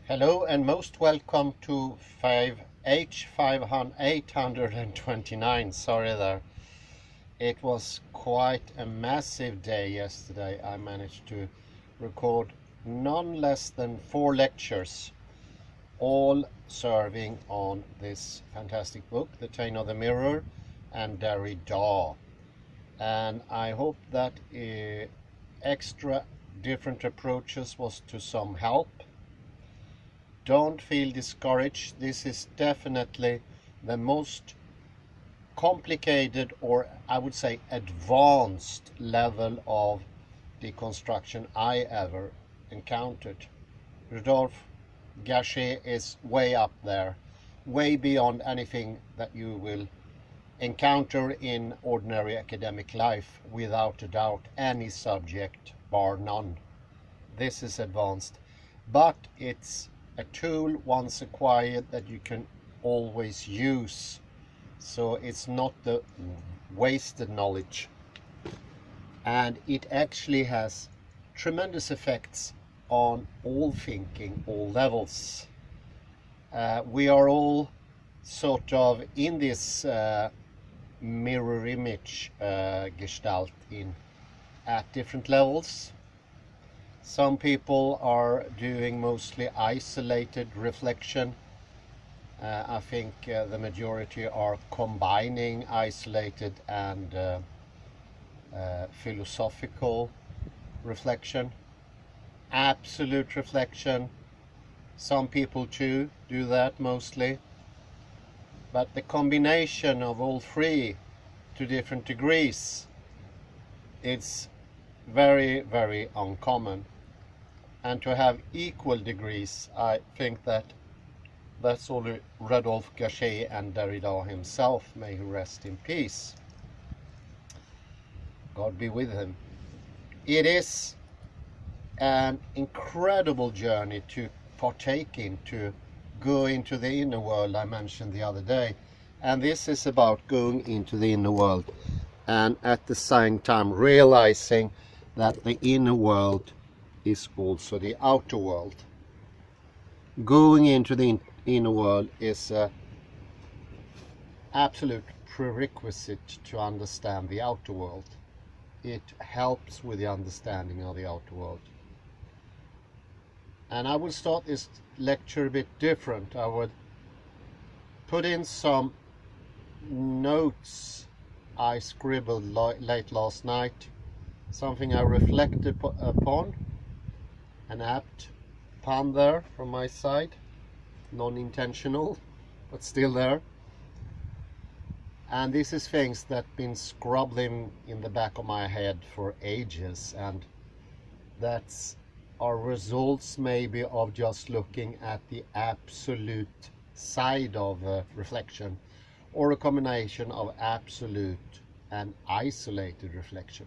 Hello and most welcome to 829. Sorry there. It was quite a massive day yesterday. I managed to record none less than 4 lectures, all serving on this fantastic book, The Taint of the Mirror and Derrida. And I hope that extra different approaches was to some help. Don't feel discouraged. This is definitely the most complicated, or I would say advanced level of deconstruction I ever encountered. Rudolf Gachet is way up there, way beyond anything that you will encounter in ordinary academic life, without a doubt, any subject bar none. This is advanced, but it's a tool once acquired that you can always use, so it's not the wasted knowledge, and it actually has tremendous effects on all thinking, all levels. We are all sort of in this mirror image gestalt at different levels. Some people are doing mostly isolated reflection. I think the majority are combining isolated and philosophical reflection. Absolute reflection, some people too do that mostly. But the combination of all three to different degrees, it's very, very uncommon. And to have equal degrees, I think that's only Rudolf Gachet and Derrida himself, may he rest in peace. God be with him. It is an incredible journey to partake in, to go into the inner world I mentioned the other day. And this is about going into the inner world and at the same time realizing that the inner world is also the outer world. Going into the inner world is an absolute prerequisite to understand the outer world. It helps with the understanding of the outer world. And I will start this lecture a bit different. I would put in some notes I scribbled late last night, something I reflected upon. An apt pun there from my side, non-intentional, but still there. And this is things that been scrubbing in the back of my head for ages, and that's our results maybe of just looking at the absolute side of reflection, or a combination of absolute and isolated reflection.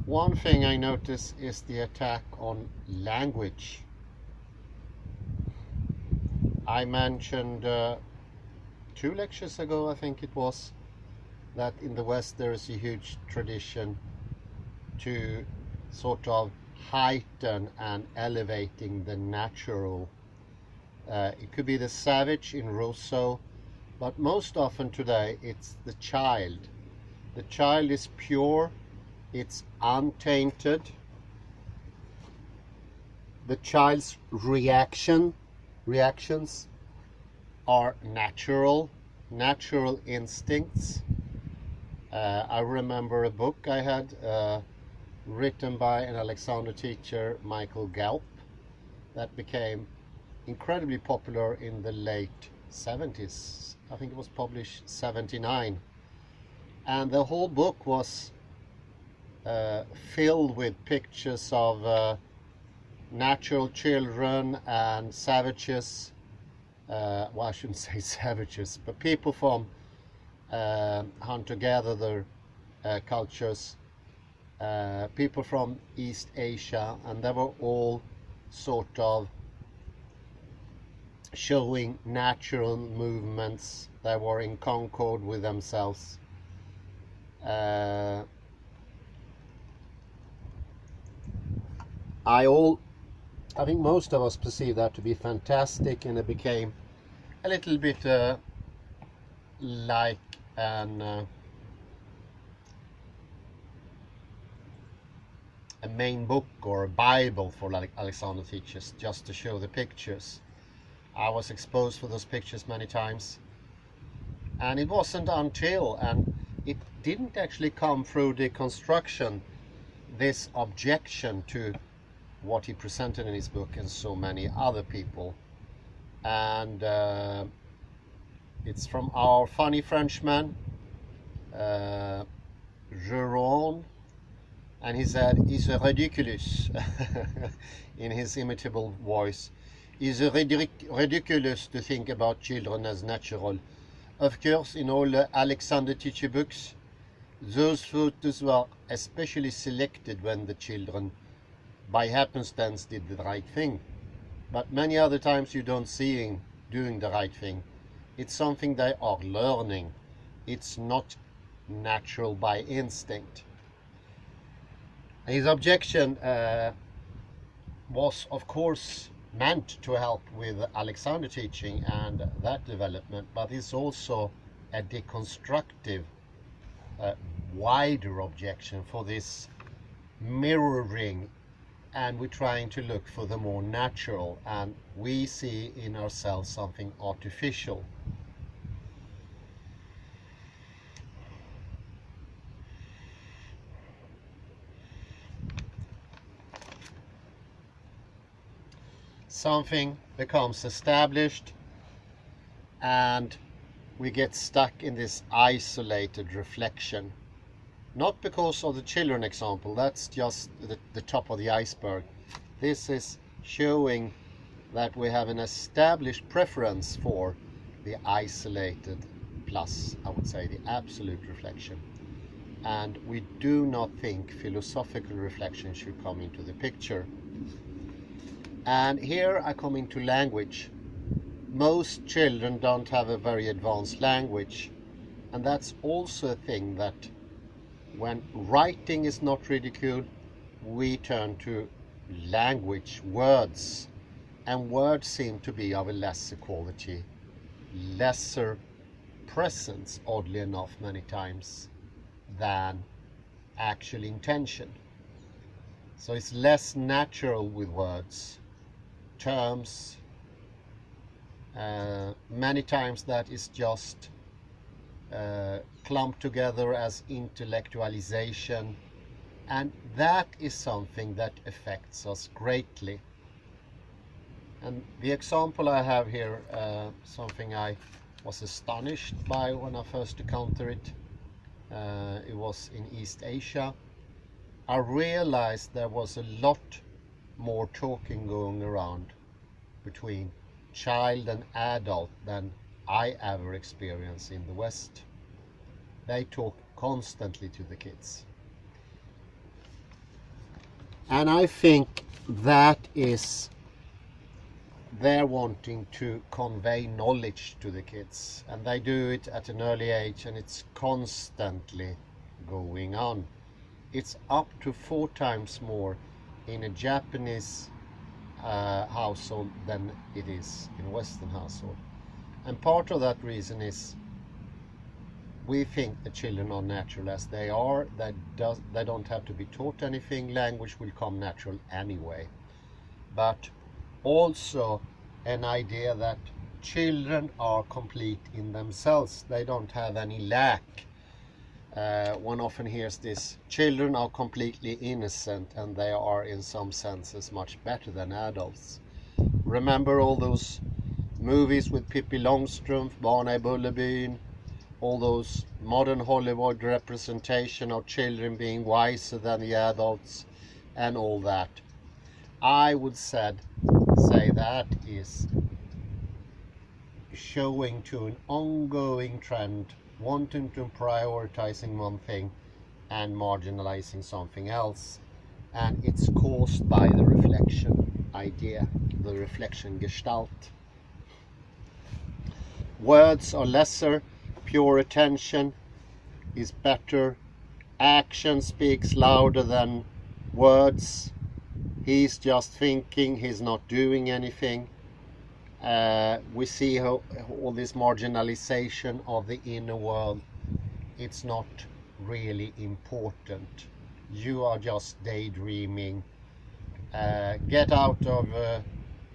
One thing I notice is the attack on language. I mentioned 2 lectures ago, I think it was, that in the West there is a huge tradition to sort of heighten and elevating the natural. It could be the savage in Rousseau, but most often today it's the child. The child is pure, it's untainted. The child's reactions are natural instincts. I remember a book I had written by an Alexander teacher, Michael Galp, that became incredibly popular in the late 70s. I think it was published 79. And the whole book was filled with pictures of natural children and savages well, I shouldn't say savages, but people from hunter-gatherer cultures, people from East Asia, and they were all sort of showing natural movements. They were in concord with themselves. I think most of us perceive that to be fantastic, and it became a little bit like a main book or a Bible for Alexander teachers, just to show the pictures. I was exposed for those pictures many times, and it wasn't until, and it didn't actually come through deconstruction, this objection to what he presented in his book and so many other people. And it's from our funny Frenchman, Geron, and he said, "It's ridiculous," in his imitable voice. "It's ridiculous to think about children as natural. Of course, in all the Alexander teacher books, those photos were especially selected when the children, by happenstance, did the right thing. But many other times you don't see him doing the right thing. It's something they are learning. It's not natural by instinct." His objection was, of course, meant to help with Alexander teaching and that development, but it's also a deconstructive, wider objection for this mirroring, and we're trying to look for the more natural, and we see in ourselves something artificial. Something becomes established, and we get stuck in this isolated reflection. Not because of the children example, that's just the top of the iceberg. This is showing that we have an established preference for the isolated plus, I would say, the absolute reflection. And we do not think philosophical reflection should come into the picture. And here I come into language. Most children don't have a very advanced language, and that's also a thing that when writing is not ridiculed, we turn to language, words, and words seem to be of a lesser quality, lesser presence, oddly enough, many times, than actual intention. So it's less natural with words, terms. Many times that is just clumped together as intellectualization, and that is something that affects us greatly. And the example I have here, something I was astonished by when I first encountered it, it was in East Asia. I realized there was a lot more talking going around between child and adult than I ever experienced in the West. They talk constantly to the kids. And I think that is they're wanting to convey knowledge to the kids, and they do it at an early age, and it's constantly going on. It's up to 4 times more in a Japanese household than it is in a Western household. And part of that reason is we think the children are natural as they are. They don't have to be taught anything. Language will come natural anyway. But also an idea that children are complete in themselves. They don't have any lack. One often hears this: children are completely innocent, and they are in some senses much better than adults. Remember all those movies with Pippi Longstrump, Barn i Bullerbyn, all those modern Hollywood representation of children being wiser than the adults and all that. I would say that is showing to an ongoing trend, wanting to prioritizing one thing and marginalizing something else. And it's caused by the reflection idea, the reflection gestalt. Words are lesser, pure attention is better, action speaks louder than words. He's just thinking, he's not doing anything. We see how all this marginalization of the inner world, it's not really important. You are just daydreaming. Get out of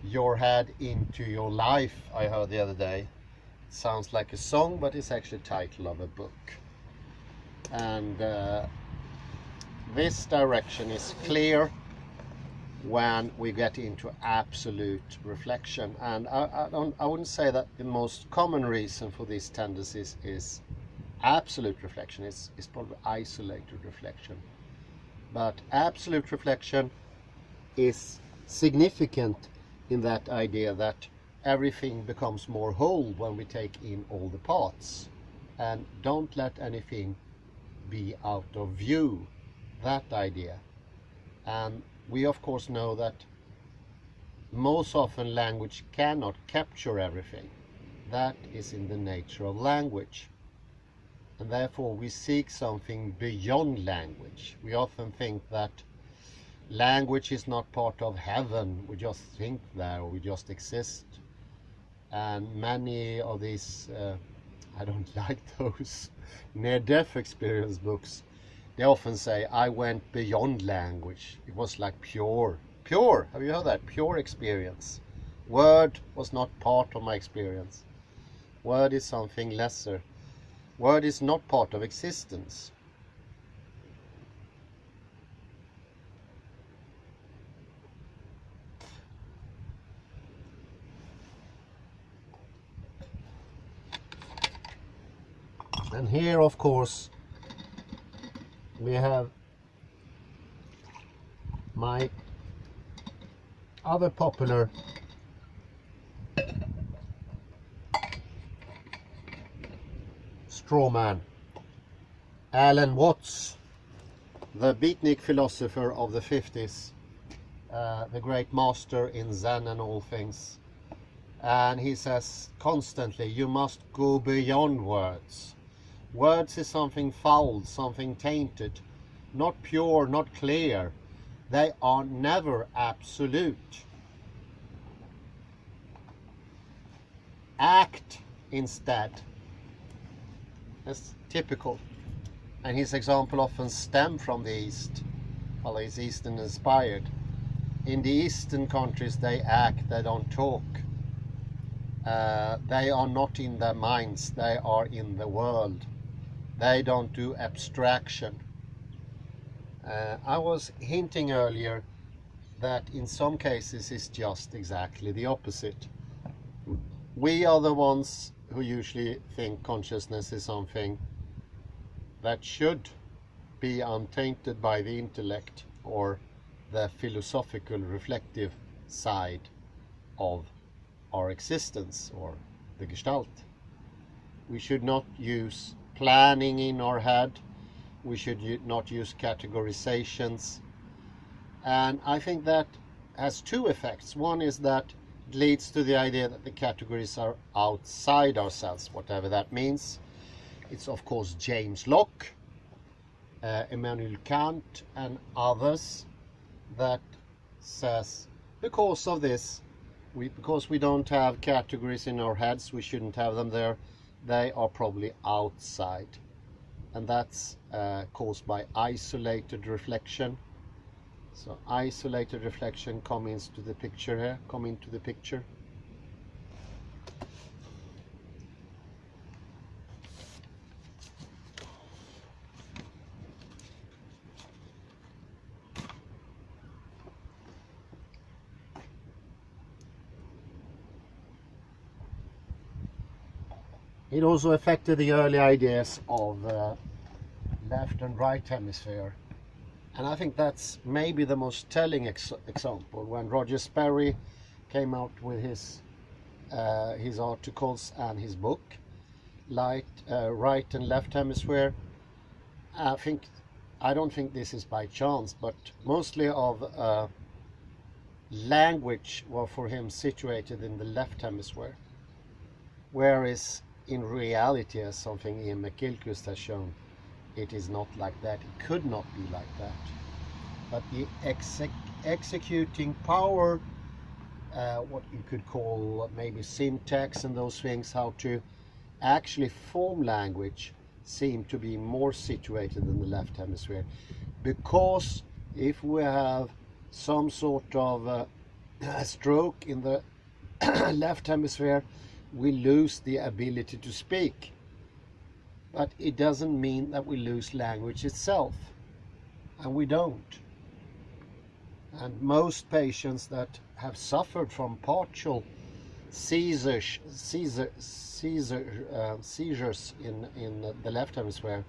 your head into your life, I heard the other day. It sounds like a song, but it's actually the title of a book. And this direction is clear when we get into absolute reflection. And I wouldn't say that the most common reason for these tendencies is absolute reflection. It's probably isolated reflection. But absolute reflection is significant in that idea that everything becomes more whole when we take in all the parts and don't let anything be out of view. That idea. And we of course know that most often language cannot capture everything. That is in the nature of language. And therefore we seek something beyond language. We often think that language is not part of heaven. We just think there, we just exist. And many of these, I don't like those near-death experience books. They often say, I went beyond language. It was like pure, have you heard that? Pure experience. Word was not part of my experience. Word is something lesser. Word is not part of existence. And here, of course, we have my other popular straw man, Alan Watts, the beatnik philosopher of the 50s, the great master in Zen and all things. And he says constantly, you must go beyond words. Words is something foul, something tainted, not pure, not clear. They are never absolute. Act instead. That's typical. And his example often stem from the East. Well, he's Eastern inspired. In the Eastern countries, they act, they don't talk. They are not in their minds, they are in the world. They don't do abstraction. I was hinting earlier that in some cases it's just exactly the opposite. We are the ones who usually think consciousness is something that should be untainted by the intellect or the philosophical reflective side of our existence or the gestalt. We should not use planning in our head. We should not use categorizations. And I think that has two effects. One is that it leads to the idea that the categories are outside ourselves, whatever that means. It's of course James Locke, Immanuel Kant and others that says because of this, because we don't have categories in our heads, we shouldn't have them there. They are probably outside, and that's caused by isolated reflection. So isolated reflection come into the picture here, It also affected the early ideas of left and right hemisphere. And I think that's maybe the most telling example when Roger Sperry came out with his his articles and his book, Right and Left Hemisphere. I don't think this is by chance, but mostly of language were for him situated in the left hemisphere, whereas in reality, as something Ian McGilchrist has shown, it is not like that. It could not be like that. But the executing power, what you could call maybe syntax and those things, how to actually form language, seem to be more situated in the left hemisphere. Because if we have some sort of a stroke in the left hemisphere, we lose the ability to speak. But it doesn't mean that we lose language itself, and we don't. And most patients that have suffered from partial seizures in the left hemisphere,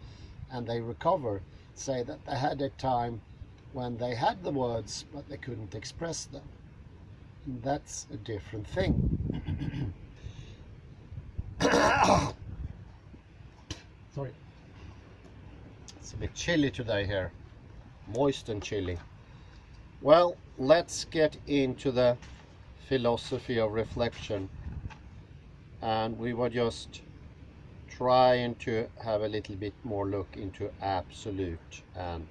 and they recover, say that they had a time when they had the words but they couldn't express them. And that's a different thing. Sorry, it's a bit chilly today here, moist and chilly. Well, let's get into the philosophy of reflection, and we were just trying to have a little bit more look into absolute. And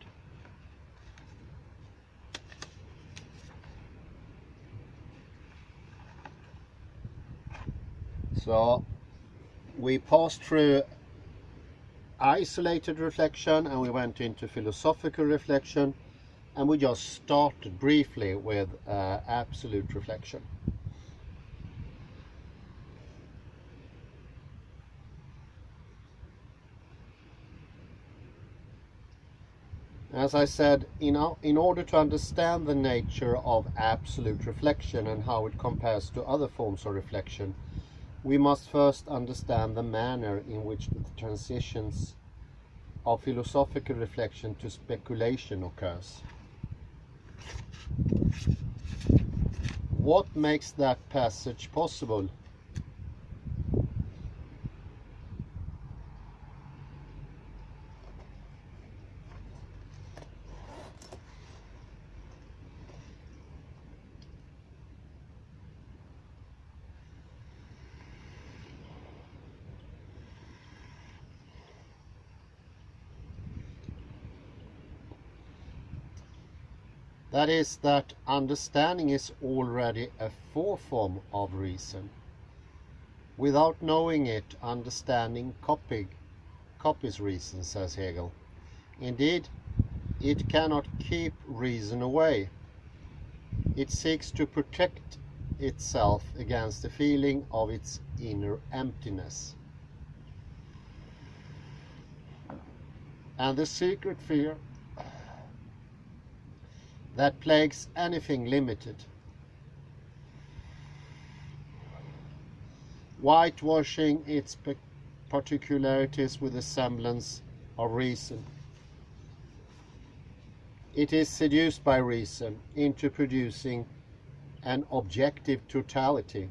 so we passed through isolated reflection and we went into philosophical reflection, and we just started briefly with absolute reflection. As I said, in order to understand the nature of absolute reflection and how it compares to other forms of reflection, we must first understand the manner in which the transitions of philosophical reflection to speculation occurs. What makes that passage possible? That is, that understanding is already a foreform of reason. Without knowing it, understanding copies reason, says Hegel. Indeed, it cannot keep reason away. It seeks to protect itself against the feeling of its inner emptiness. And the secret fear that plagues anything limited, whitewashing its particularities with a semblance of reason. It is seduced by reason into producing an objective totality.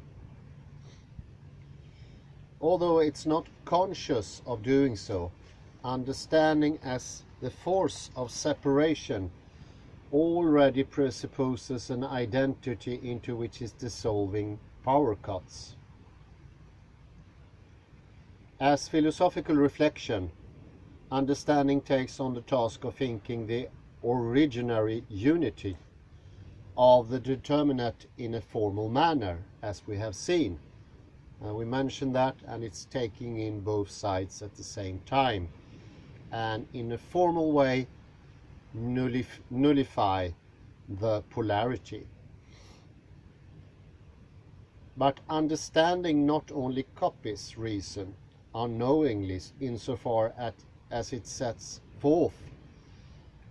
Although it's not conscious of doing so, understanding as the force of separation already presupposes an identity into which is dissolving power cuts. As philosophical reflection, understanding takes on the task of thinking the originary unity of the determinate in a formal manner, as we have seen. We mentioned that, and it's taking in both sides at the same time, and in a formal way nullify the polarity. But understanding not only copies reason unknowingly insofar as it sets forth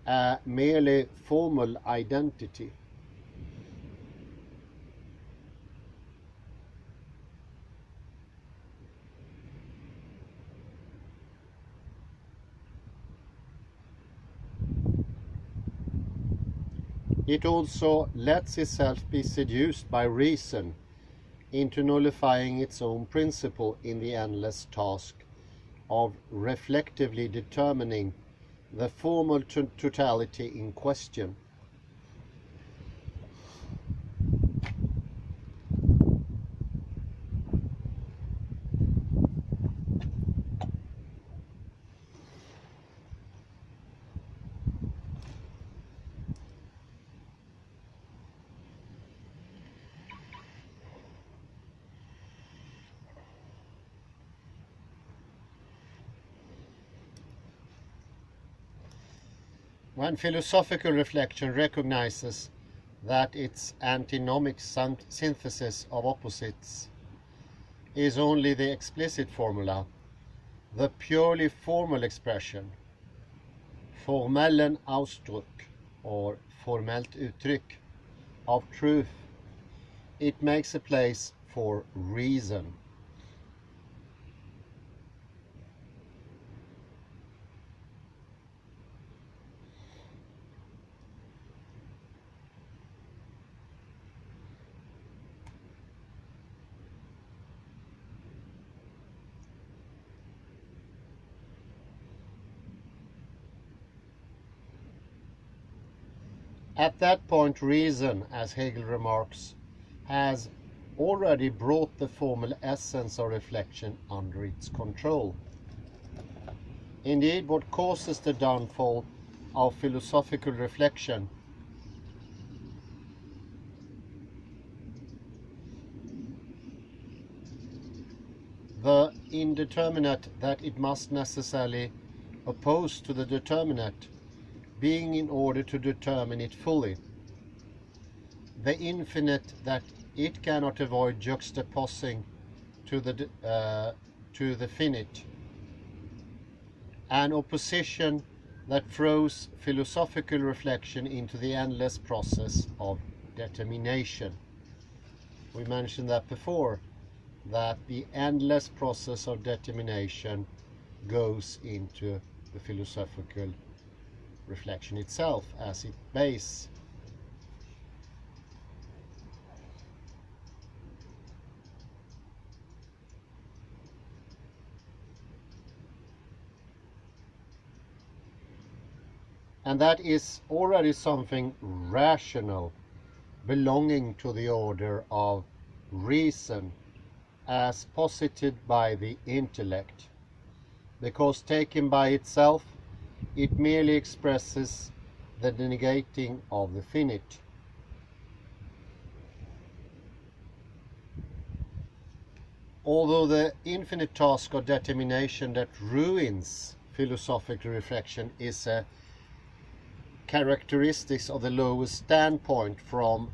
a merely formal identity. It also lets itself be seduced by reason into nullifying its own principle in the endless task of reflectively determining the formal totality in question. When philosophical reflection recognizes that its antinomic synthesis of opposites is only the explicit formula, the purely formal expression, formellen Ausdruck, or formellt uttryck, of truth, it makes a place for reason. At that point, reason, as Hegel remarks, has already brought the formal essence of reflection under its control. Indeed, what causes the downfall of philosophical reflection the indeterminate that it must necessarily oppose to the determinate, being in order to determine it fully, the infinite that it cannot avoid juxtaposing to the finite, an opposition that throws philosophical reflection into the endless process of determination. We mentioned that before, that the endless process of determination goes into the philosophical reflection itself as its base. And that is already something rational, belonging to the order of reason as posited by the intellect, because taken by itself it merely expresses the negating of the finite. Although the infinite task of determination that ruins philosophical reflection is a characteristic of the lowest standpoint from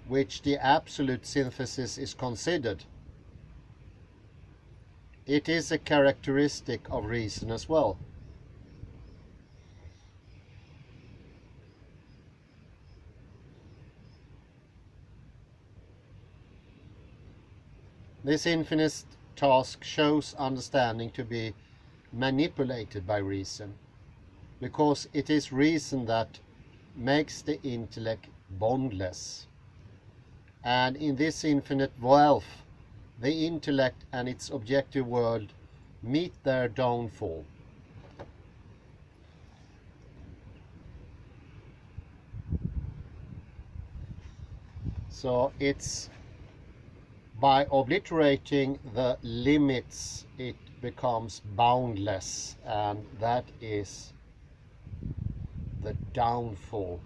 which the absolute synthesis is considered, it is a characteristic of reason as well. This infinite task shows understanding to be manipulated by reason, because it is reason that makes the intellect bondless. And in this infinite wealth, the intellect and its objective world meet their downfall. So it's by obliterating the limits it becomes boundless, and that is the downfall.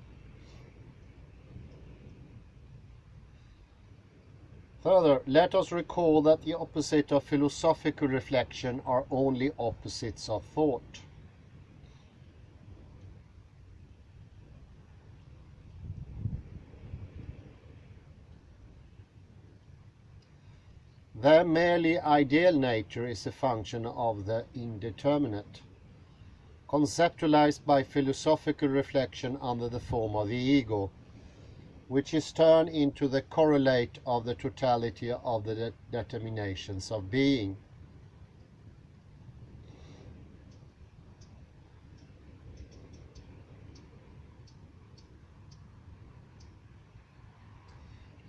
Further, let us recall that the opposite of philosophical reflection are only opposites of thought. Their merely ideal nature is a function of the indeterminate, conceptualized by philosophical reflection under the form of the ego, which is turned into the correlate of the totality of the determinations of being.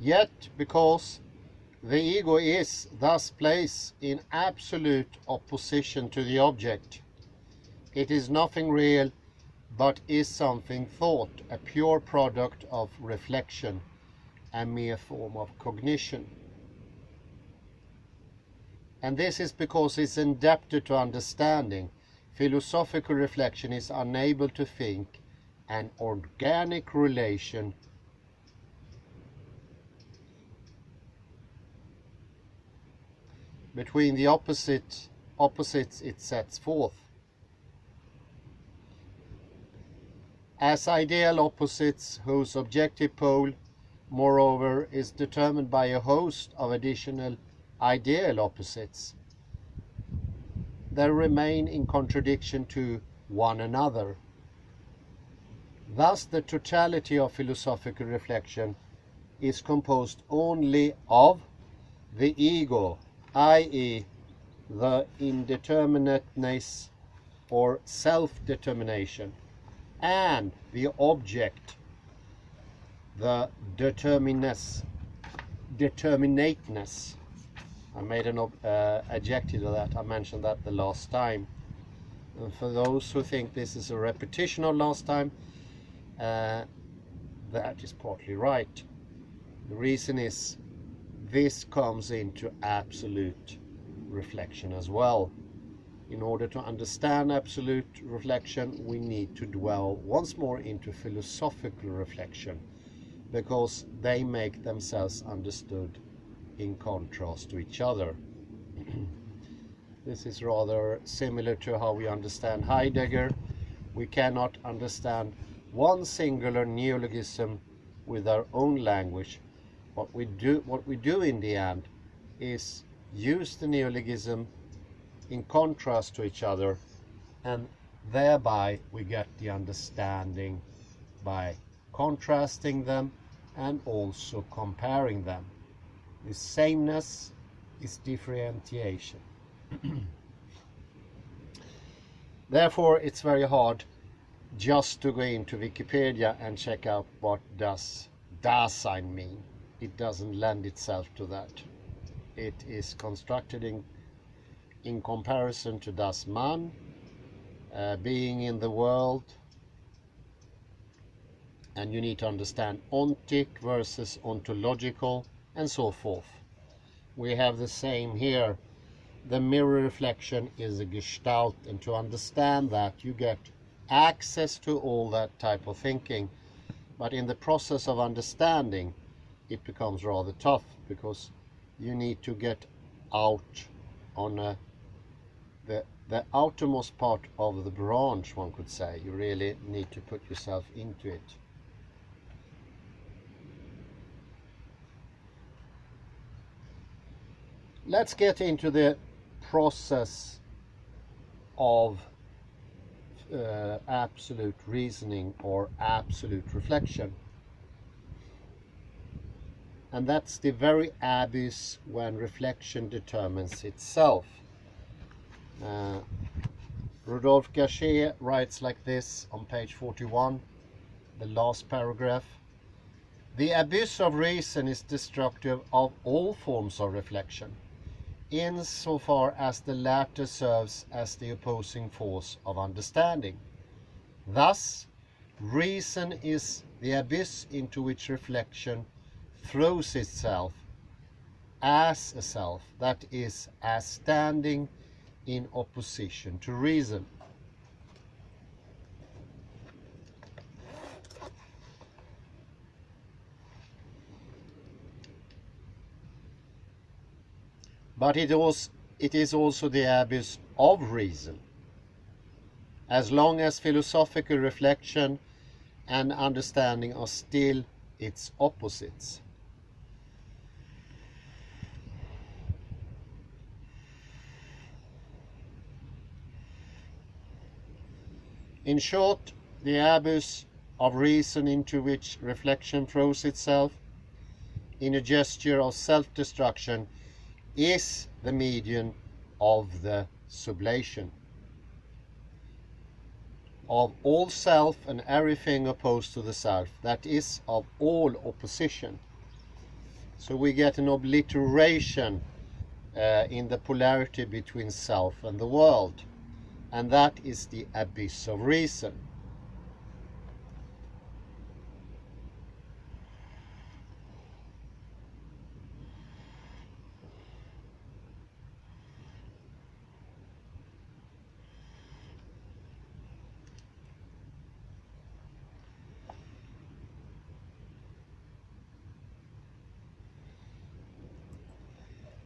Yet, because The ego is thus placed in absolute opposition to the object. It is nothing real, but is something thought, a pure product of reflection, a mere form of cognition. And this is because it's indebted to understanding. Philosophical reflection is unable to think an organic relation between the opposites it sets forth. As ideal opposites whose objective pole, moreover, is determined by a host of additional ideal opposites, they remain in contradiction to one another. Thus, the totality of philosophical reflection is composed only of the ego, i.e., the indeterminateness or self-determination, and the object, the determinateness. I made an adjective of that. I mentioned that the last time. And for those who think this is a repetition of last time, that is partly right. The reason is this comes into absolute reflection as well. In order to understand absolute reflection, we need to dwell once more into philosophical reflection, because they make themselves understood in contrast to each other. This is rather similar to how we understand Heidegger. We cannot understand one singular neologism with our own language. What we do in the end is use the neologism in contrast to each other, and thereby we get the understanding by contrasting them and also comparing them. The sameness is differentiation. Therefore, it's very hard just to go into Wikipedia and check out what does Dasein mean. It doesn't lend itself to that. It is constructed in comparison to Das Man, being in the world, and you need to understand ontic versus ontological, and so forth. We have the same here. The mirror reflection is a gestalt, and to understand that you get access to all that type of thinking, but in the process of understanding it becomes rather tough, because you need to get out on the outermost part of the branch, one could say. You really need to put yourself into it. Let's get into the process of absolute reasoning or absolute reflection. And that's the very abyss when reflection determines itself. Rudolf Gachet writes like this on page 41, the last paragraph. The abyss of reason is destructive of all forms of reflection, insofar as the latter serves as the opposing force of understanding. Thus, reason is the abyss into which reflection throws itself as a self, that is, as standing in opposition to reason. But it is also the abyss of reason. As long as philosophical reflection and understanding are still its opposites. In short, the abyss of reason into which reflection throws itself in a gesture of self-destruction is the medium of the sublation of all self and everything opposed to the self, that is, of all opposition. So we get an obliteration in the polarity between self and the world, and that is the abyss of reason.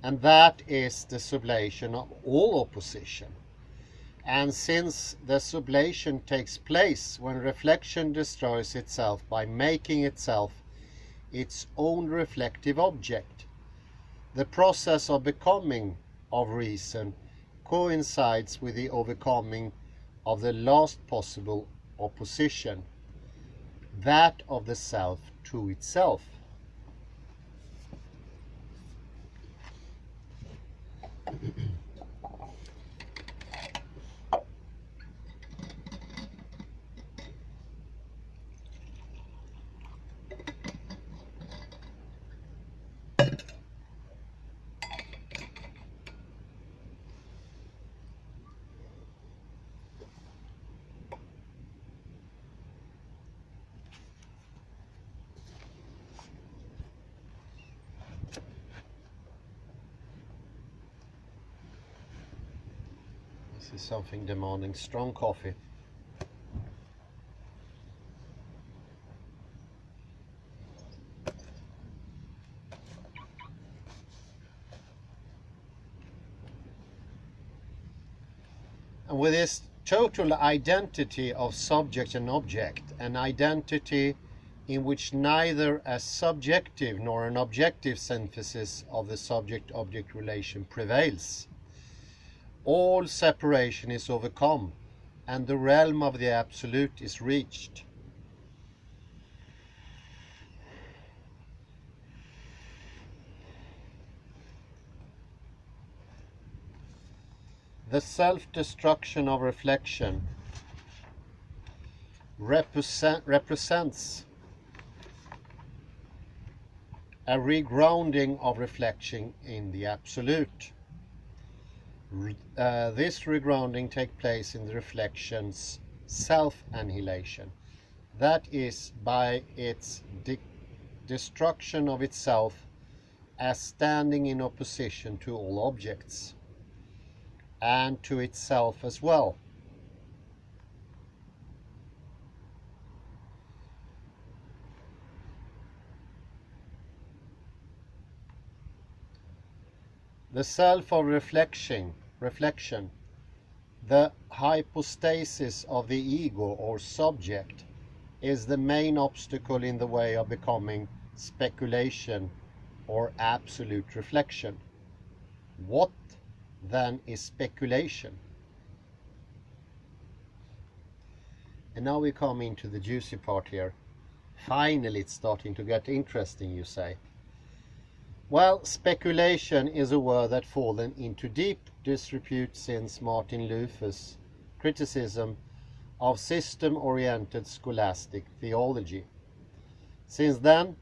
And that is the sublation of all opposition. And since the sublation takes place when reflection destroys itself by making itself its own reflective object, the process of becoming of reason coincides with the overcoming of the last possible opposition, that of the self to itself. This is something demanding strong coffee. And with this total identity of subject and object, an identity in which neither a subjective nor an objective synthesis of the subject-object relation prevails, all separation is overcome and the realm of the absolute is reached. The self-destruction of reflection represents a regrounding of reflection in the absolute. This regrounding takes place in the reflection's self-annihilation. That is, by its destruction of itself as standing in opposition to all objects, and to itself as well. The self of reflection, the hypostasis of the ego or subject, is the main obstacle in the way of becoming speculation or absolute reflection. What then is speculation? And now we come into the juicy part here. Finally it's starting to get interesting, you say. Well, speculation is a word that fallen into deep disrepute since Martin Luther's criticism of system-oriented scholastic theology. Since then,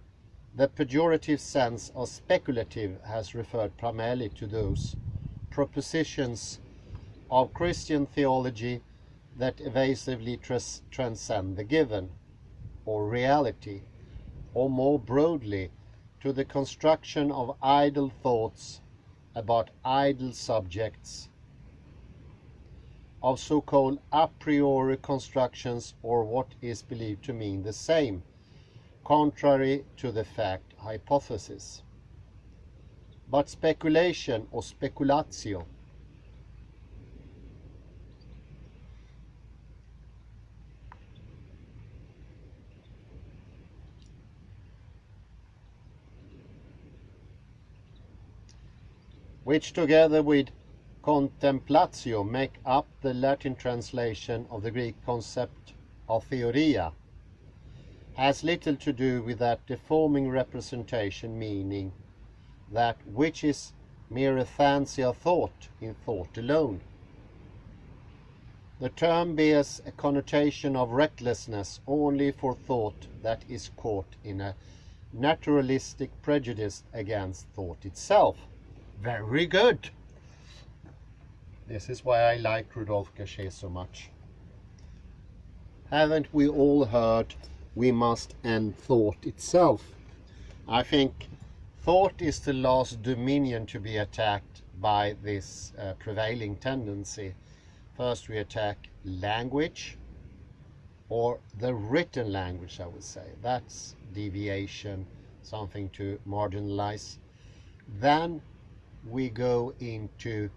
the pejorative sense of speculative has referred primarily to those propositions of Christian theology that evasively transcend the given, or reality, or more broadly, to the construction of idle thoughts about idle subjects, of so-called a priori constructions, or what is believed to mean the same, contrary to the fact hypothesis. But speculation, or speculatio, which together with contemplatio make up the Latin translation of the Greek concept of theoria, has little to do with that deforming representation, meaning that which is mere a fancy of thought in thought alone. The term bears a connotation of recklessness only for thought that is caught in a naturalistic prejudice against thought itself. Very good. This is why I like Rudolf Gachet so much. Haven't we all heard we must end thought itself? I think thought is the last dominion to be attacked by this prevailing tendency. First we attack language, or the written language, I would say. That's deviation, something to marginalize. Then we go into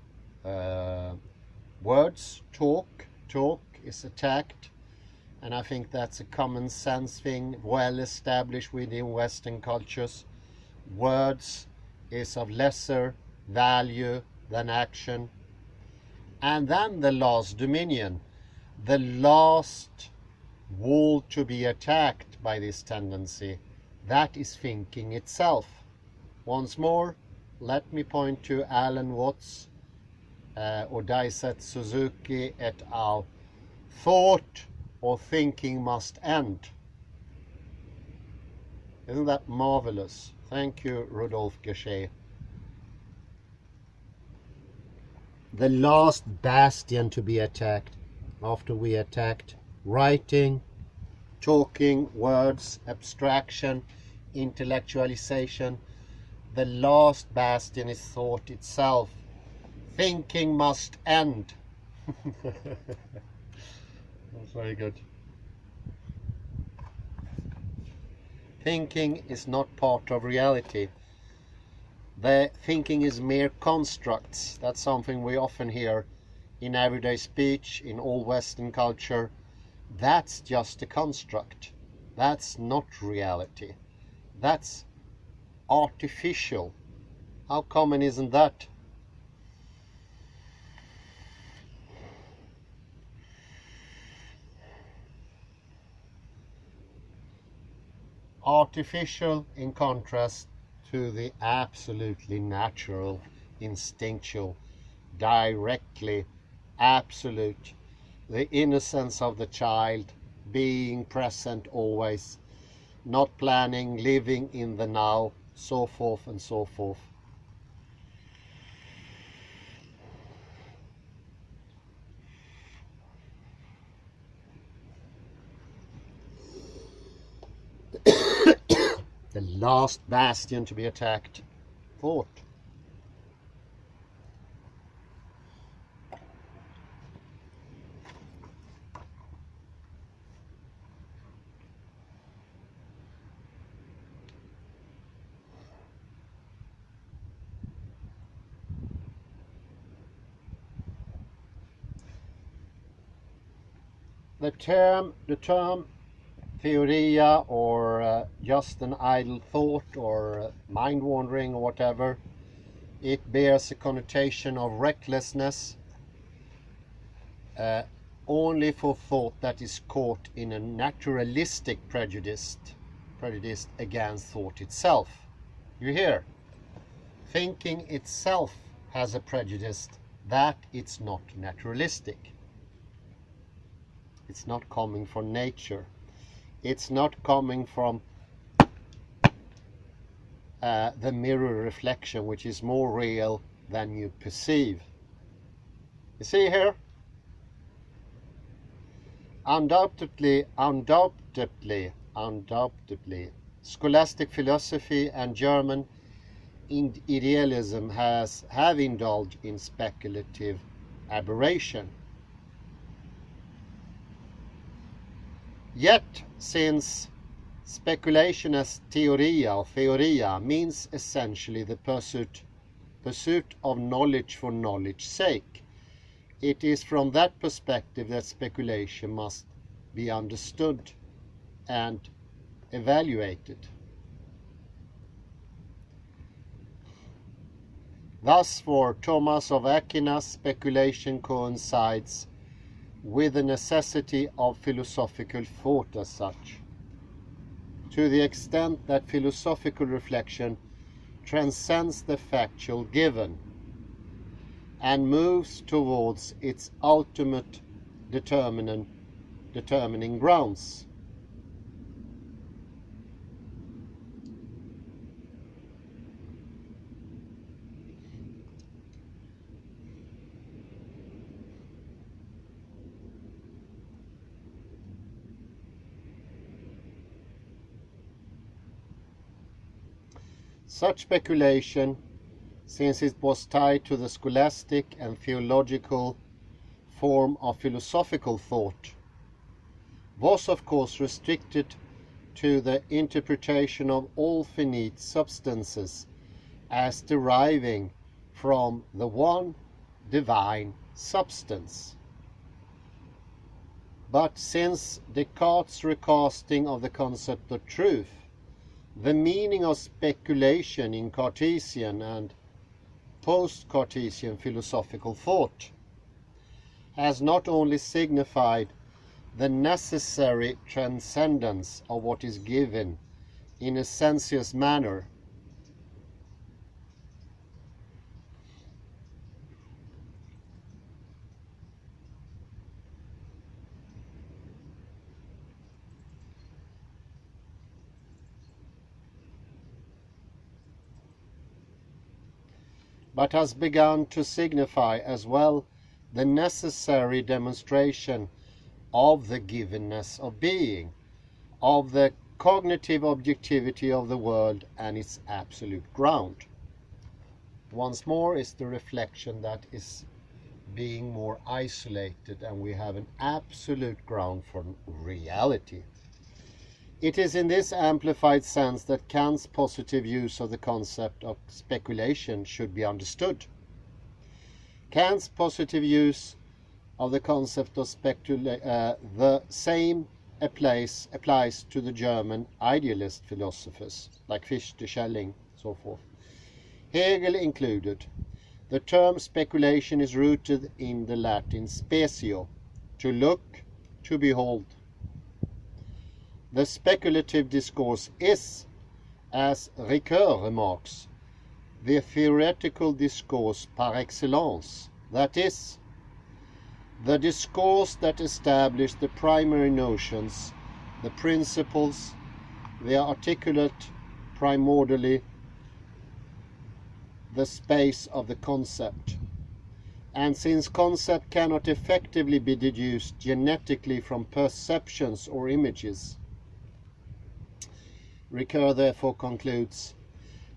words, talk. Talk is attacked, and I think that's a common sense thing, well established within Western cultures. Words is of lesser value than action. And then the last dominion, the last wall to be attacked by this tendency, that is thinking itself. Once more, let me point to Alan Watts or Daisetsu Suzuki et al. Thought or thinking must end. Isn't that marvelous? Thank you, Rudolf Gachet. The last bastion to be attacked after we attacked writing, talking, words, abstraction, intellectualization. The last bastion is thought itself. Thinking must end. That's very good. Thinking is not part of reality. The thinking is mere constructs. That's something we often hear in everyday speech, in all Western culture. That's just a construct. That's not reality. That's artificial. How common isn't that? Artificial in contrast to the absolutely natural, instinctual, directly absolute, the innocence of the child, being present always, not planning, living in the now, so forth and so forth. The last bastion to be attacked, thought. The term theoria, or just an idle thought, or mind wandering, or whatever, it bears a connotation of recklessness only for thought that is caught in a naturalistic prejudice against thought itself. You hear? Thinking itself has a prejudice that it's not naturalistic. It's not coming from nature. It's not coming from the mirror reflection, which is more real than you perceive. You see here? Undoubtedly, scholastic philosophy and German idealism have indulged in speculative aberration. Yet, since speculation as theoria means essentially the pursuit of knowledge for knowledge's sake, it is from that perspective that speculation must be understood and evaluated. Thus, for Thomas of Aquin, speculation coincides with the necessity of philosophical thought as such, to the extent that philosophical reflection transcends the factual given and moves towards its ultimate determining grounds. Such speculation, since it was tied to the scholastic and theological form of philosophical thought, was of course restricted to the interpretation of all finite substances as deriving from the one divine substance. But since Descartes' recasting of the concept of truth, the meaning of speculation in Cartesian and post-Cartesian philosophical thought has not only signified the necessary transcendence of what is given in a sensuous manner, but has begun to signify as well the necessary demonstration of the givenness of being, of the cognitive objectivity of the world and its absolute ground. Once more is the reflection that is being more isolated, and we have an absolute ground for reality. It is in this amplified sense that Kant's positive use of the concept of speculation should be understood. Kant's positive use of the concept of the same applies to the German idealist philosophers like Fichte, Schelling, so forth. Hegel included. The term speculation is rooted in the Latin specio, to look, to behold. The speculative discourse is, as Ricoeur remarks, the theoretical discourse par excellence, that is, the discourse that established the primary notions, the principles, the articulate primordially the space of the concept. And since concept cannot effectively be deduced genetically from perceptions or images, Ricoeur therefore concludes,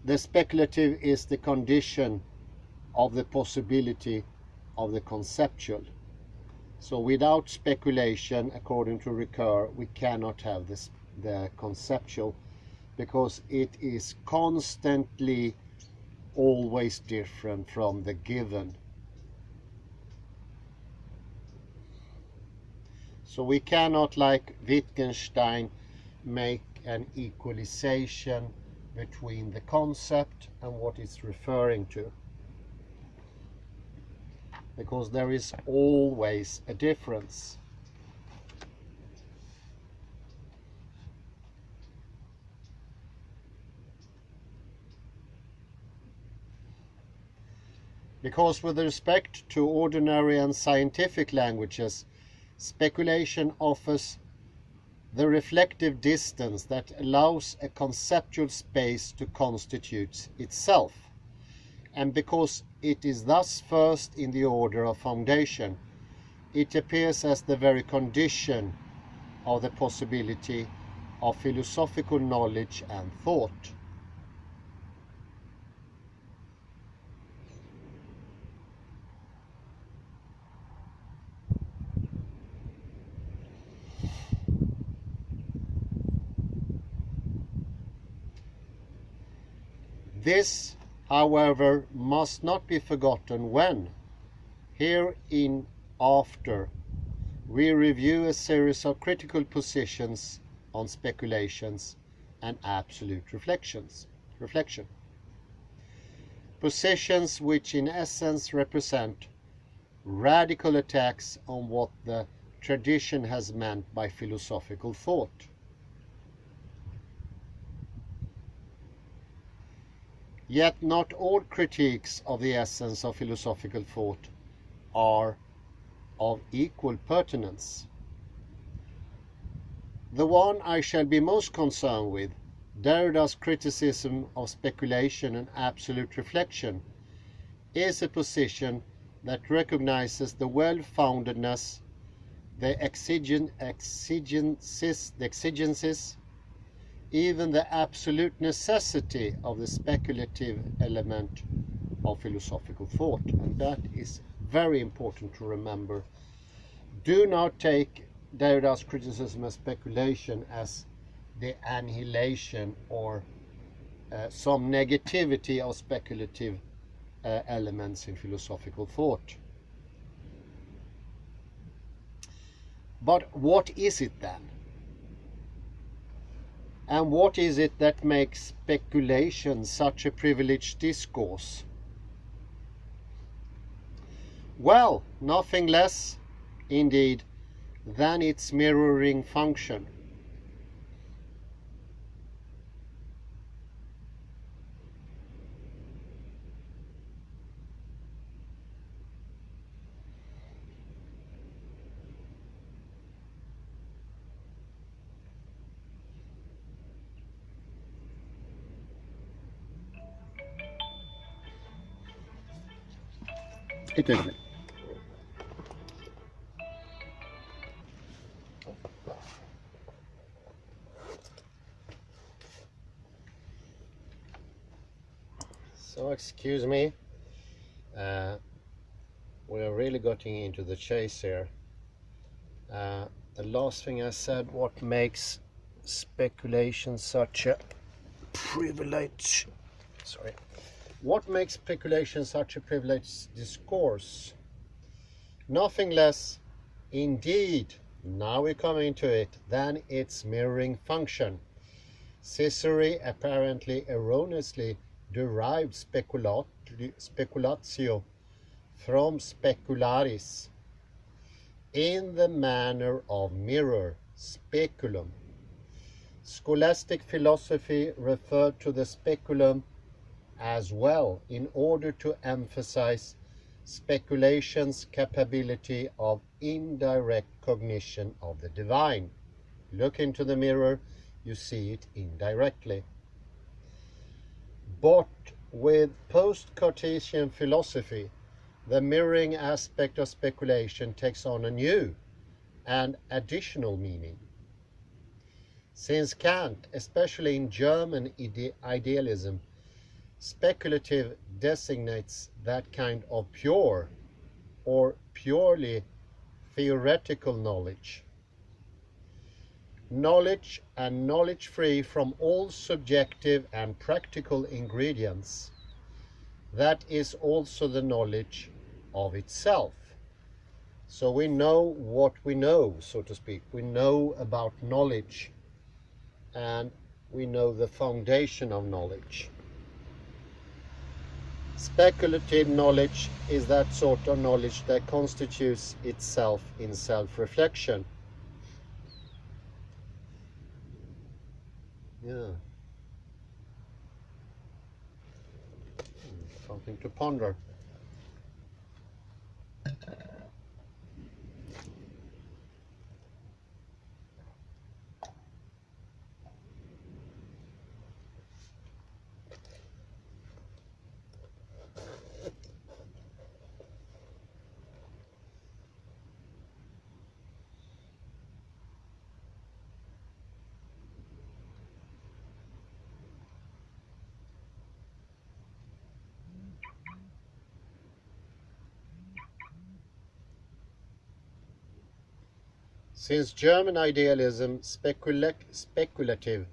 the speculative is the condition of the possibility of the conceptual. So without speculation, according to Ricoeur, we cannot have the conceptual, because it is constantly always different from the given. So we cannot, like Wittgenstein, make an equalization between the concept and what it's referring to, because there is always a difference. Because with respect to ordinary and scientific languages, speculation offers the reflective distance that allows a conceptual space to constitute itself, and because it is thus first in the order of foundation, it appears as the very condition of the possibility of philosophical knowledge and thought. This, however, must not be forgotten when, hereinafter, we review a series of critical positions on speculations and absolute reflection. Positions which in essence represent radical attacks on what the tradition has meant by philosophical thought. Yet not all critiques of the essence of philosophical thought are of equal pertinence. The one I shall be most concerned with, Derrida's criticism of speculation and absolute reflection, is a position that recognizes the well-foundedness, the exigencies, even the absolute necessity of the speculative element of philosophical thought. And that is very important to remember. Do not take Derrida's criticism of speculation as the annihilation or some negativity of speculative elements in philosophical thought. But what is it then? And what is it that makes speculation such a privileged discourse? Well, nothing less, indeed, than its mirroring function. It is. So excuse me, we're really getting into the chase here. The last thing I said, what makes speculation such a privilege? What makes speculation such a privileged discourse? Nothing less, indeed, now we're coming to it, than its mirroring function. Cicero apparently erroneously derived speculatio from specularis in the manner of mirror, speculum. Scholastic philosophy referred to the speculum as well in order to emphasize speculation's capability of indirect cognition of the divine. Look into the mirror, you see it indirectly. But with post-Cartesian philosophy, the mirroring aspect of speculation takes on a new and additional meaning. Since Kant, especially in German idealism, speculative designates that kind of pure or purely theoretical knowledge. Knowledge and knowledge free from all subjective and practical ingredients. That is also the knowledge of itself. So we know what we know, so to speak. We know about knowledge and we know the foundation of knowledge. Speculative knowledge is that sort of knowledge that constitutes itself in self-reflection. Yeah. Something to ponder. Since German idealism, speculative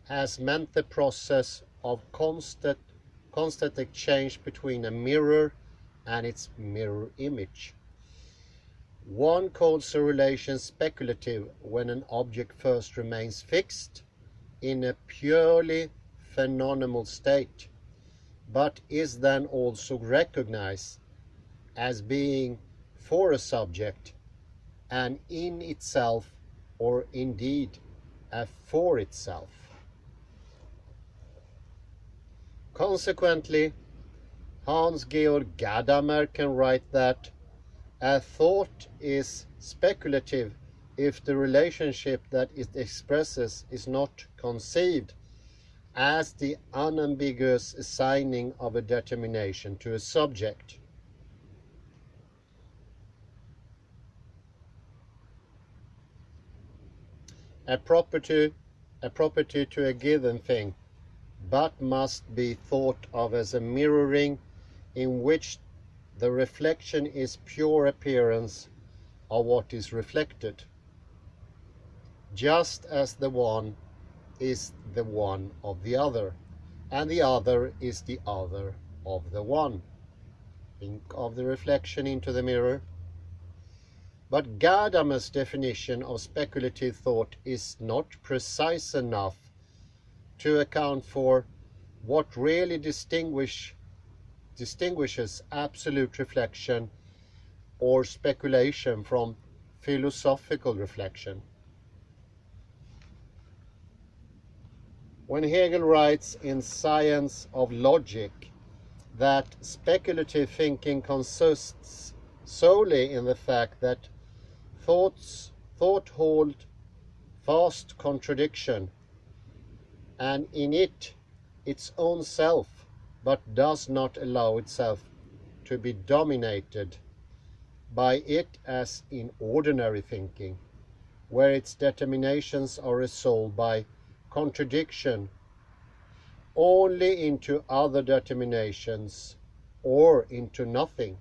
has meant the process of constant exchange between a mirror and its mirror image. One calls a relation speculative when an object first remains fixed in a purely phenomenal state, but is then also recognized as being for a subject and in itself, or indeed for itself. Consequently, Hans-Georg Gadamer can write that a thought is speculative if the relationship that it expresses is not conceived as the unambiguous assigning of a determination to a subject. A property a property to a given thing, but must be thought of as a mirroring in which the reflection is pure appearance of what is reflected, just as the one is the one of the other, and the other is the other of the one. Think of the reflection into the mirror. But Gadamer's definition of speculative thought is not precise enough to account for what really distinguishes absolute reflection or speculation from philosophical reflection. When Hegel writes in Science of Logic that speculative thinking consists solely in the fact that thought hold fast contradiction, and in its own self, but does not allow itself to be dominated by it as in ordinary thinking, where its determinations are resolved by contradiction only into other determinations or into nothing.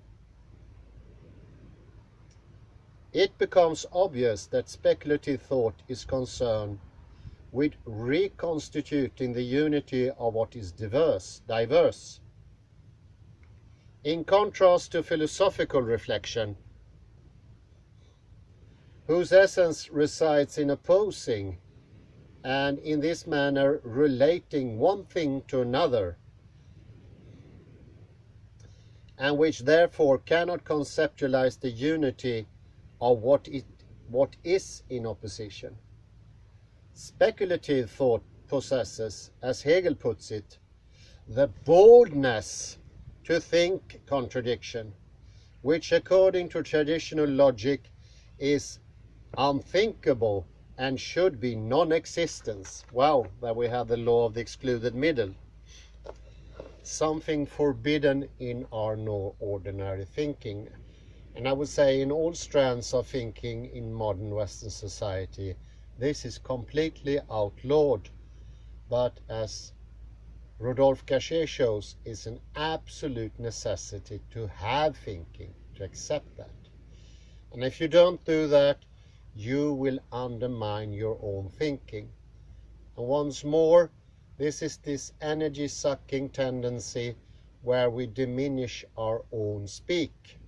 It becomes obvious that speculative thought is concerned with reconstituting the unity of what is diverse. In contrast to philosophical reflection, whose essence resides in opposing and in this manner relating one thing to another, and which therefore cannot conceptualize the unity of what is in opposition. Speculative thought possesses, as Hegel puts it, the boldness to think contradiction, which according to traditional logic is unthinkable and should be non-existence. Well, there we have the law of the excluded middle. Something forbidden in our ordinary thinking. And I would say in all strands of thinking in modern Western society, this is completely outlawed. But as Rodolphe Gasset shows, it's an absolute necessity to have thinking, to accept that. And if you don't do that, you will undermine your own thinking. And once more, this is this energy-sucking tendency where we diminish our own speak,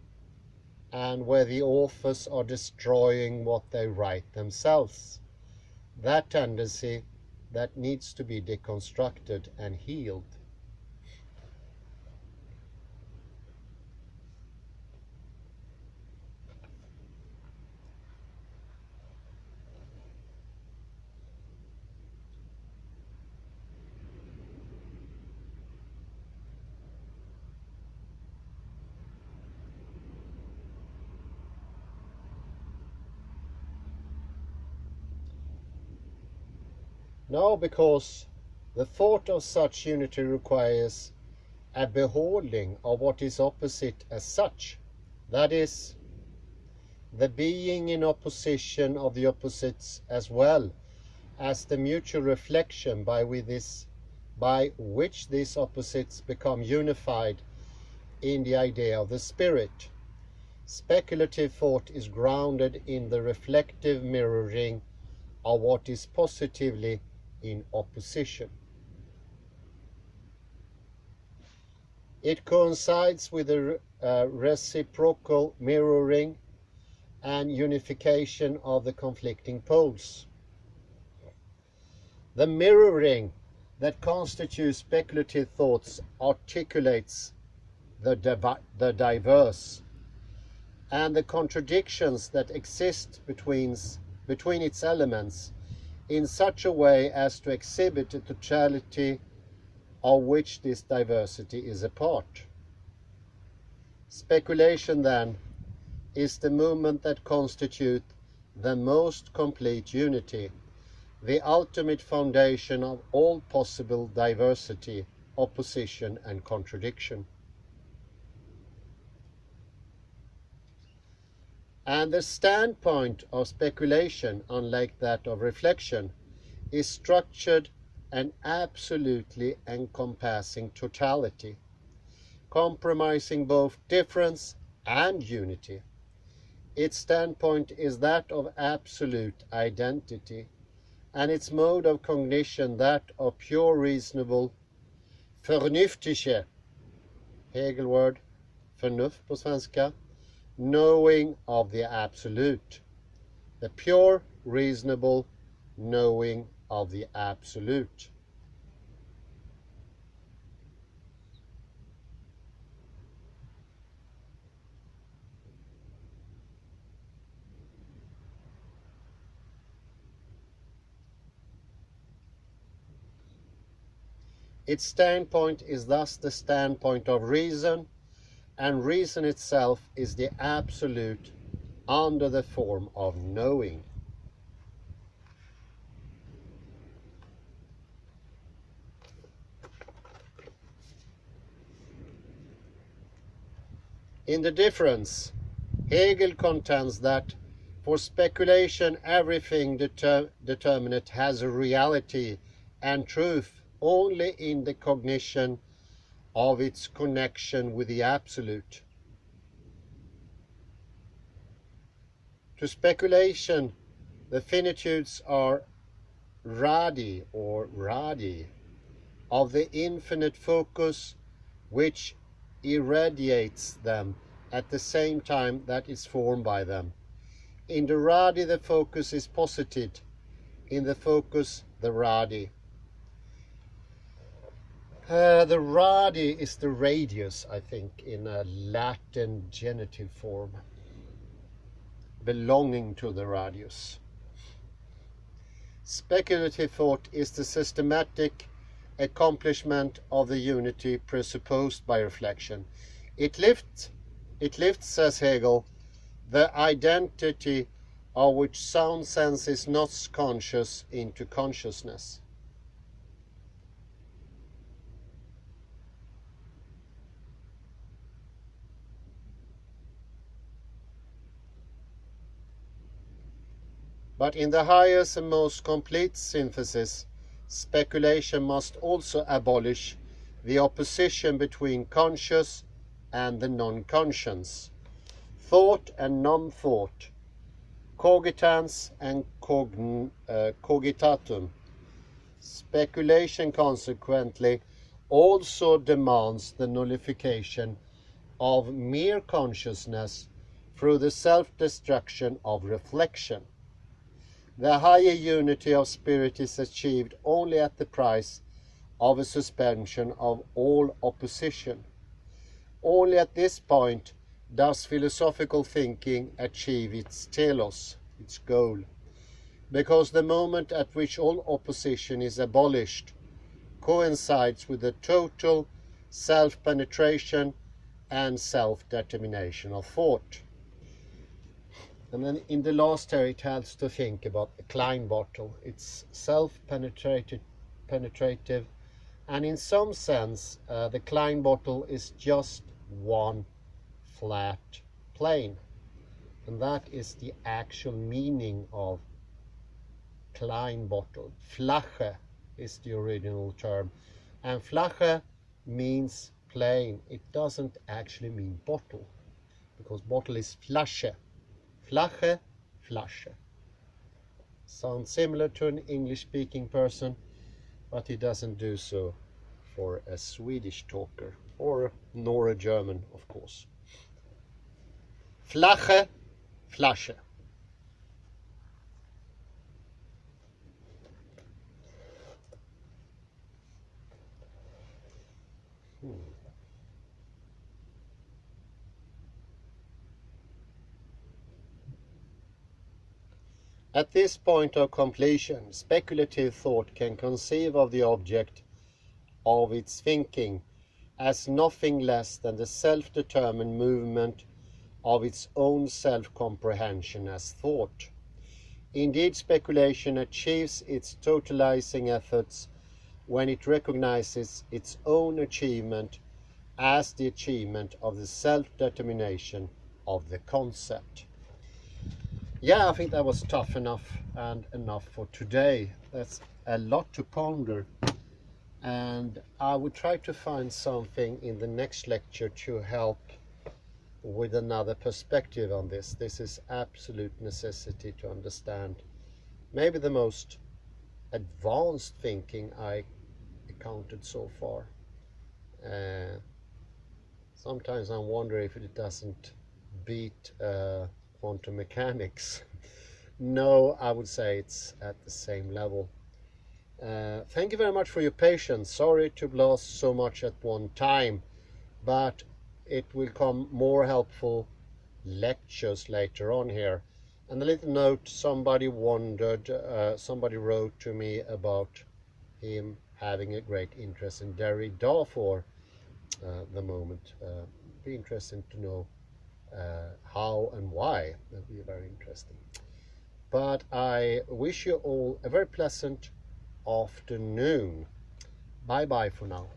and where the authors are destroying what they write themselves. That tendency that needs to be deconstructed and healed. No, because the thought of such unity requires a beholding of what is opposite as such. That is, the being in opposition of the opposites, as well as the mutual reflection by which these opposites become unified in the idea of the spirit. Speculative thought is grounded in the reflective mirroring of what is positively in opposition. It coincides with the reciprocal mirroring and unification of the conflicting poles. The mirroring that constitutes speculative thoughts articulates the diverse, and the contradictions that exist between its elements in such a way as to exhibit the totality of which this diversity is a part. Speculation, then, is the movement that constitutes the most complete unity, the ultimate foundation of all possible diversity, opposition, and contradiction. And the standpoint of speculation, unlike that of reflection, is structured and absolutely encompassing totality, compromising both difference and unity. Its standpoint is that of absolute identity, and its mode of cognition that of pure reasonable, förnuftige, Hegel word, förnuft på svenska, knowing of the absolute, the pure, reasonable knowing of the absolute. Its standpoint is thus the standpoint of reason, and reason itself is the absolute under the form of knowing. In the difference, Hegel contends that for speculation everything determinate has a reality and truth only in the cognition of its connection with the absolute. To speculation, the finitudes are radi of the infinite focus which irradiates them at the same time that is formed by them. In the radi the focus is posited, in the focus the radi. The radi is the radius, I think, in a Latin genitive form, belonging to the radius. Speculative thought is the systematic accomplishment of the unity presupposed by reflection. It lifts, says Hegel, the identity of which sound sense is not conscious into consciousness. But in the highest and most complete synthesis, speculation must also abolish the opposition between conscious and the non-conscious, thought and non-thought, cogitans and cogitatum. Speculation, consequently, also demands the nullification of mere consciousness through the self-destruction of reflection. The higher unity of spirit is achieved only at the price of a suspension of all opposition. Only at this point does philosophical thinking achieve its telos, its goal, because the moment at which all opposition is abolished coincides with the total self-penetration and self-determination of thought. And then in the last here it helps to think about the Klein Bottle. It's self-penetrative, and in some sense the Klein Bottle is just one flat plane. And that is the actual meaning of Klein Bottle. Flache is the original term. And flache means plain. It doesn't actually mean bottle, because bottle is Flasche. Flache, Flasche. Sounds similar to an English-speaking person, but he doesn't do so for a Swedish talker, nor a German, of course. Flache, Flasche. At this point of completion, speculative thought can conceive of the object of its thinking as nothing less than the self-determined movement of its own self-comprehension as thought. Indeed, speculation achieves its totalizing efforts when it recognizes its own achievement as the achievement of the self-determination of the concept. Yeah, I think that was tough enough and enough for today. Let's a lot to ponder, and I will try to find something in the next lecture to help with another perspective on this. This is absolute necessity to understand maybe the most advanced thinking I encountered so far. Sometimes I wonder if it doesn't beat quantum mechanics. No, I would say it's at the same level. Thank you very much for your patience. Sorry to blast so much at one time, but it will come more helpful lectures later on here. And a little note, somebody wrote to me about him having a great interest in Derrida for the moment. Be interesting to know how and why. That would be very interesting. But I wish you all a very pleasant afternoon. Bye bye for now.